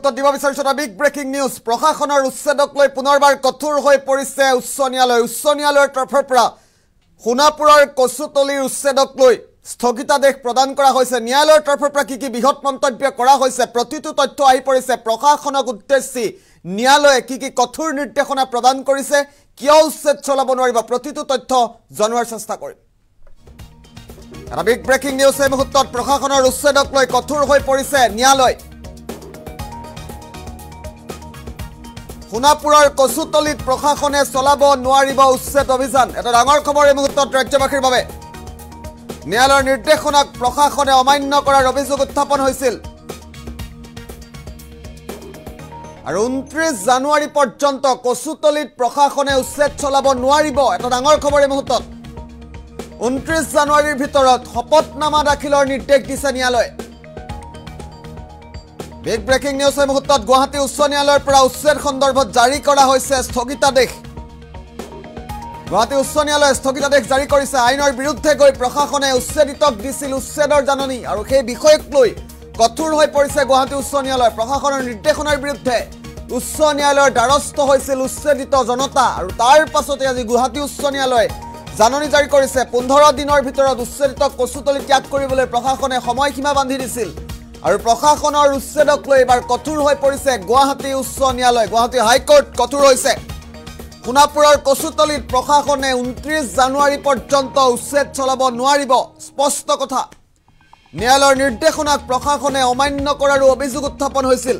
মুহূৰ্তত দিব বিচাৰিছো এটা বিগ ব্ৰেকিং নিউজ প্ৰশাসনৰ উচ্ছেদক লৈ পুনৰবাৰ কঠোৰ হৈ পৰিছে উচ্চ ন্যায়ালয়ৰ তৰফৰ পৰা সোণাপুৰৰ কচুতলিৰ উচ্ছেদক লৈ স্থগিতাদেশ প্ৰদান কৰা হৈছে ন্যায়ালয়ৰ তৰফৰ পৰা কি বৃহৎ মন্তব্য কৰা হৈছে প্ৰতিটো তথ্য আহি পৰিছে প্ৰশাসনক উদ্দেশ্যি ন্যায়ালয়ে কি কঠোৰ নিৰ্দেশনা প্ৰদান কৰিছে কিয় উচ্ছেদ চলাব নোৱাৰিব প্ৰতিটো তথ্য জনোৱাৰ চেষ্টা কৰিম এটা বিগ ব্ৰেকিং নিউজ এই মুহূৰ্তত প্ৰশাসনৰ উচ্ছেদক লৈ কঠোৰ হৈ পৰিছে ন্যায়ালয় সোণাপুৰৰ কচুতলিত প্ৰশাসনে চলাব নোৱাৰিব উচ্ছেদ অভিযান এটা ডাঙৰ খবৰ এই মুহূৰ্তত ৰাজ্যবাসীৰ বাবে ন্যায়ালয়ৰ নিৰ্দেশনাক প্ৰশাসনে অমান্য কৰাৰ অভিযোগ উত্থাপন হৈছিল আৰু 29 জানুৱাৰী পৰ্যন্ত কচুতলিত প্ৰশাসনে উচ্ছেদ চলাব নোৱাৰিব এটা ডাঙৰ খবৰ এই মুহূৰ্তত 29 জানুৱাৰীৰ ভিতৰত শপতনামা দাখিলৰ নিৰ্দেশ দিছে ন্যায়ালয়ে বিগ ব্ৰেকিং নিউজ এই মুহূৰ্তত গুৱাহাটী উচ্চ ন্যায়ালয়ৰ পৰা উচ্ছেদ সন্দৰ্ভত জাৰি কৰা হৈছে স্থগিতাদেশ গুৱাহাটী উচ্চ ন্যায়ালয়ে স্থগিতাদেশ জাৰি কৰিছে আইনৰ বিৰুদ্ধে গৈ প্ৰশাসনে উচ্ছেদিতক দিছিল উচ্ছেদৰ জাননী আৰু সেই বিষয়ক লৈ কঠোৰ হৈ পৰিছে গুৱাহাটী উচ্চ ন্যায়ালয় প্ৰশাসনৰ নিৰ্দেশনাৰ বিৰুদ্ধে উচ্চ ন্যায়ালয়ৰ দ্বাৰস্থ হৈছিল উচ্ছেদিত জনতা আৰু তাৰ পাছতে আজি গুৱাহাটী উচ্চ ন্যায়ালয়ে জাননী জাৰি কৰিছে 15 দিনৰ ভিতৰত উচ্ছেদিতক কচুতলি ত্যাগ কৰিবলৈ প্ৰশাসনে সময়সীমা বান্ধি দিছিল আৰু প্ৰশাসনৰ উচ্ছেদক লৈ এবাৰ কঠোৰ হৈ পৰিছে গুৱাহাটী উচ্চ ন্যায়ালয় গুৱাহাটী হাইকোৰ্ট কঠোৰ হৈছে সোণাপুৰৰ কচুতলিত প্ৰশাসনে 29 জানুৱাৰী পৰ্যন্ত উচ্ছেদ চলাব নোৱাৰিব স্পষ্ট কথা ন্যায়ালয়ৰ নিৰ্দেশনাক প্ৰশাসনে অমান্য কৰাৰ অভিযোগ উত্থাপন হৈছিল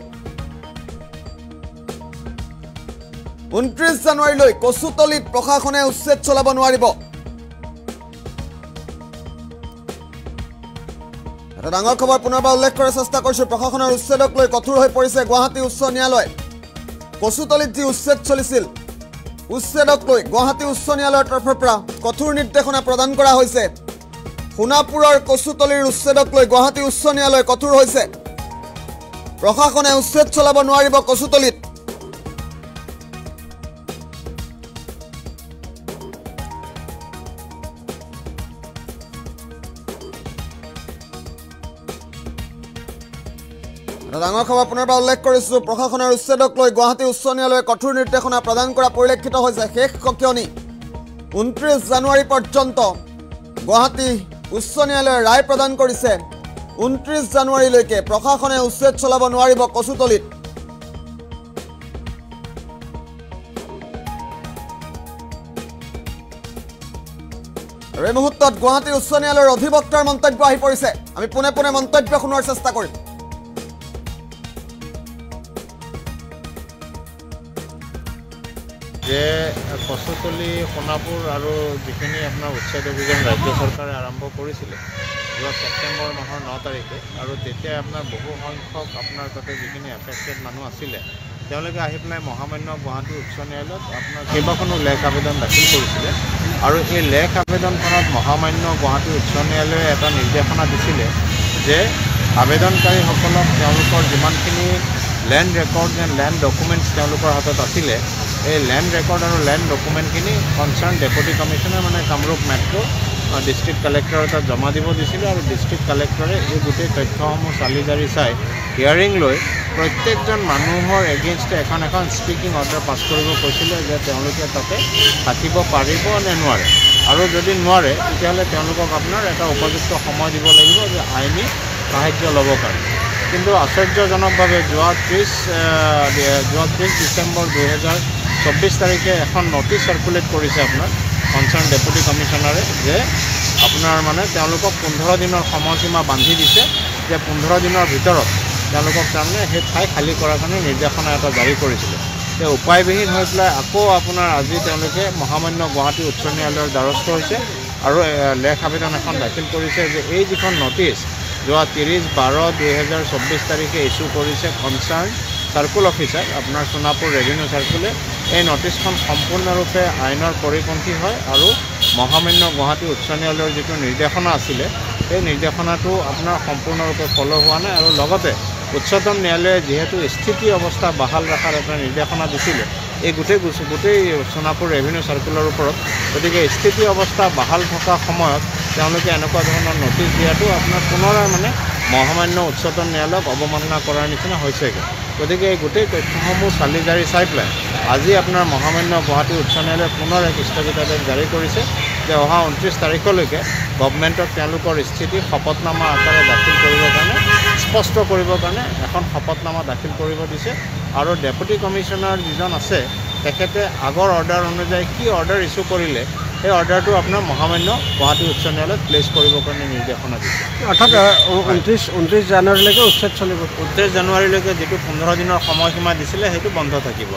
29 জানুৱাৰীলৈ কচুতলিত প্ৰশাসনে উচ্ছেদ চলাব নোৱাৰিব এটা ডাঙৰ খবৰ পুনৰবাৰ উল্লেখ কৰাৰ চেষ্টা কৰিছো প্ৰশাসনৰ উচ্ছেদক লৈ কঠোৰ হৈ পৰিছে গুৱাহাটী উচ্চ ন্যায়ালয় কচুতলিত যি উচ্ছেদ চলিছিল উচ্ছেদক লৈ গুৱাহাটী উচ্চ ন্যায়ালয়ৰ তৰফৰ পৰা কঠোৰ নিৰ্দেশনা প্ৰদান কৰা হৈছে সোণাপুৰৰ কচুতলিৰ উচ্ছেদক লৈ গুৱাহাটী উচ্চ ন্যায়ালয় কঠোৰ হৈছে প্ৰশাসনে উচ্ছেদ চলাব নোৱাৰিব কচুতলিত ডাঙৰ খবৰ পুনৰবাৰ উল্লেখ কৰিছো প্ৰশাসনৰ উচ্ছেদক লৈ গুৱাহাটী উচ্চ ন্যায়ালয়ে কঠোৰ নিৰ্দেশনা প্ৰদান কৰা পৰিলক্ষিত হৈছে শেষ ককিয়নি 29 জানুৱাৰী পৰ্যন্ত গুৱাহাটী উচ্চ ন্যায়ালয়ে ৰায় প্ৰদান কৰিছে 29 জানুৱাৰীলৈকে প্ৰশাসনে উচ্ছেদ চলাব নোৱাৰিব কচুতলিত আৰু এই মুহূৰ্তত গুৱাহাটী উচ্চ ন্যায়ালয়ৰ অধিবক্তাৰ মন্তব্য আহি পৰিছে আমি পুনে পুনে মন্তব্য শুনোৱাৰ চেষ্টা কৰিম যে কচুতলি সোণাপুৰ আৰু যিখিনি আপোনাৰ উচ্ছেদ অভিযান ৰাজ্য চৰকাৰে আৰম্ভ কৰিছিলে যোৱা ছেপ্টেম্বৰ মাহৰ 9 তাৰিখে আৰু তেতিয়া আপোনাৰ বহু সংখ্যক আপোনাৰ তাতে যিখিনি এফেক্টেড মানুহ আছিলে তেওঁলোকে আহি পেলাই মহামান্য গুৱাহাটী উচ্চ ন্যায়ালয়ত আপোনাৰ কেইবাখনো লেখ আবেদন দাখিল কৰিছিলে আৰু এই লেখ আবেদনখনত মহামান্য গুৱাহাটী উচ্চ ন্যায়ালয়ে এটা নিৰ্দেশনা দিছিলে যে আবেদনকাৰীসকলক তেওঁলোকৰ যিমানখিনি land record and land documents তেওঁলোকৰ হাতত আছিলে এই লেণ্ড ৰেকৰ্ড আৰু লেণ্ড ডকুমেণ্টখিনি কনচাৰ্ণ ডেপুটি কমিশ্যনাৰ মানে কামৰূপ মেট্ৰ' ডিষ্ট্ৰিক্ট কালেক্টৰৰ তাত জমা দিব দিছিলে আৰু ডিষ্ট্ৰিক্ট কালেক্টৰে এই গোটেই তথ্যসমূহ চালি জাৰি চাই হিয়াৰিং লৈ প্ৰত্যেকজন মানুহৰ এগেইনষ্টে এখন স্পিকিং অৰ্ডাৰ পাছ কৰিব কৈছিলে যে তেওঁলোকে তাতে থাকিব পাৰিব নে নোৱাৰে আৰু যদি নোৱাৰে তেতিয়াহ'লে তেওঁলোকক আপোনাৰ এটা উপযুক্ত সময় দিব লাগিব যে আইনী সাহায্য ল'ব কাৰণে কিন্তু আশ্চৰ্যজনকভাৱে যোৱা 30 ডিচেম্বৰ 2024 তাৰিখে এখন নটিচ চাৰ্কুলেট কৰিছে আপোনাৰ কনচাৰ্ণ ডেপুটি কমিশ্যনাৰে যে আপোনাৰ মানে তেওঁলোকক 15 দিনৰ সময়সীমা বান্ধি দিছে যে 15 দিনৰ ভিতৰত তেওঁলোকক তাৰমানে সেই ঠাই খালী কৰাৰ কাৰণে নিৰ্দেশনা এটা জাৰি কৰিছিলে তে উপায়বিহীন হৈ পেলাই আকৌ আপোনাৰ আজি তেওঁলোকে মহামান্য গুৱাহাটী উচ্চ ন্যায়ালয়ৰ দ্বাৰস্থ হৈছে আৰু লেখ আবেদন এখন দাখিল কৰিছে যে এই যিখন নটিচ যোৱা 30/12/2024 তাৰিখে ইছ্যু কৰিছে কনচাৰ্ণ চাৰ্কুল অফিচাৰ আপোনাৰ সোণাপুৰ ৰেভিনিউ চাৰ্কুলে এই নটিচখন সম্পূৰ্ণৰূপে আইনৰ পৰিপন্থী হয় আৰু মহামান্য গুৱাহাটী উচ্চ ন্যায়ালয়ৰ যিটো নিৰ্দেশনা আছিলে সেই নিৰ্দেশনাটো আপোনাৰ সম্পূৰ্ণৰূপে ফ'ল' হোৱা নাই আৰু লগতে উচ্চতম ন্যায়ালয়ে যিহেতু স্থিতি অৱস্থা বাহাল ৰখাৰ এটা নিৰ্দেশনা দিছিলে এই গোটেই সোণাপুৰ ৰেভিনিউ চাৰ্কুলৰ ওপৰত গতিকে স্থিতি অৱস্থা বাহাল থকা সময়ত তেওঁলোকে এনেকুৱা ধৰণৰ নটিচ দিয়াটো আপোনাৰ পুনৰাই মানে মহামান্য উচ্চতম ন্যায়ালয়ক অৱমাননা কৰাৰ নিচিনা হৈছেগৈ গতিকে এই গোটেই তথ্যসমূহ চালি জাৰি চাই পেলাই আজি আপোনাৰ মহামান্য গুৱাহাটী উচ্চ ন্যায়ালয়ে পুনৰ এক স্থগিতাদেশ জাৰি কৰিছে যে অহা 29 তাৰিখলৈকে গভৰ্ণমেণ্টক তেওঁলোকৰ স্থিতি শপতনামা আকাৰে দাখিল কৰিবৰ কাৰণে স্পষ্ট কৰিবৰ কাৰণে এখন শপতনামা দাখিল কৰিব দিছে আৰু ডেপুটি কমিশ্যনাৰ যিজন আছে তেখেতে আগৰ অৰ্ডাৰ অনুযায়ী কি অৰ্ডাৰ ইছ্যু কৰিলে সেই অৰ্ডাৰটো আপোনাৰ মহামান্য গুৱাহাটী উচ্চ ন্যায়ালয়ত প্লেচ কৰিবৰ কাৰণে নিৰ্দেশনা দিছে অৰ্থাৎ 29 জানুৱাৰীলৈকে উচ্ছেদ চলিব 29 জানুৱাৰীলৈকে যিটো 15 দিনৰ সময়সীমা দিছিলে সেইটো বন্ধ থাকিব